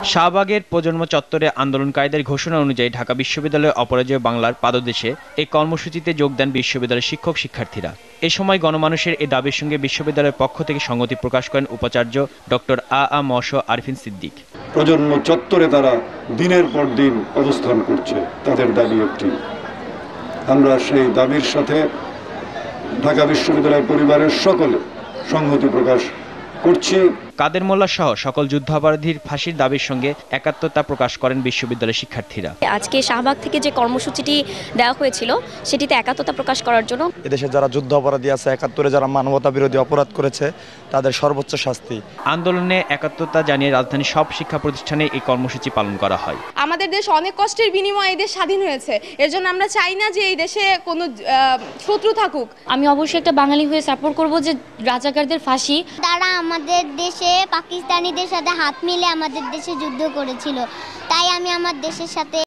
শাহবাগের প্রজন্ম চত্বরে আন্দোলনকারীদের ঘোষণা অনুযায়ী ঢাকা বিশ্ববিদ্যালয়ের অপরাজেয় বাংলার পাদদেশে এই কর্মসূচিতে যোগ দেন বিশ্ববিদ্যালয়ের শিক্ষক-শিক্ষার্থীরা। এ সময় গণমানুষের এই দাবির সঙ্গে বিশ্ববিদ্যালয়ের পক্ষ থেকে সংহতি প্রকাশ করেন উপাচার্য ডক্টর ম.শ. আরিফিন সিদ্দিক। প্রজন্ম চত্বরে তারা দিনের পর দিন অবস্থান করছে, তাদের দাবি একটি। আমরা সেই দাবির সাথে ঢাকা বিশ্ববিদ্যালয় পরিবারের সকলে সংহতি প্রকাশ করছি। কাদের মোল্লা সহ সকল যুদ্ধাপরাধীর ফাঁসির দাবির সঙ্গে একাত্মতা প্রকাশ করেন বিশ্ববিদ্যালয়ের শিক্ষার্থীরা। আজকে শাহবাগ থেকে যে কর্মসূচিটি দেওয়া হয়েছিল সেটিতে একাত্মতা প্রকাশ করার জন্য এদেশে যারা যুদ্ধ অপরাধী আছে, ৭১-এ যারা মানবতা বিরোধী অপরাধ করেছে তাদের সর্বোচ্চ শাস্তি। আন্দোলনে একাত্মতা জানিয়ে রাজধানীর সব শিক্ষা প্রতিষ্ঠানে এই কর্মসূচি পালন করা হয়। আমাদের দেশ অনেক কষ্টের বিনিময়ে এই দেশ স্বাধীন হয়েছে, এর জন্য আমরা চাই না যে এই দেশে কোনো শত্রু থাকুক। আমি অবশ্যই একটা বাঙালি হয়ে সাপোর্ট করব যে রাজাকারদের ফাঁসি। তারা আমাদের দেশে পাকিস্তানিদের সাথে হাত মিলে আমাদের দেশে যুদ্ধ করেছিল, তাই আমি আমার দেশের সাথে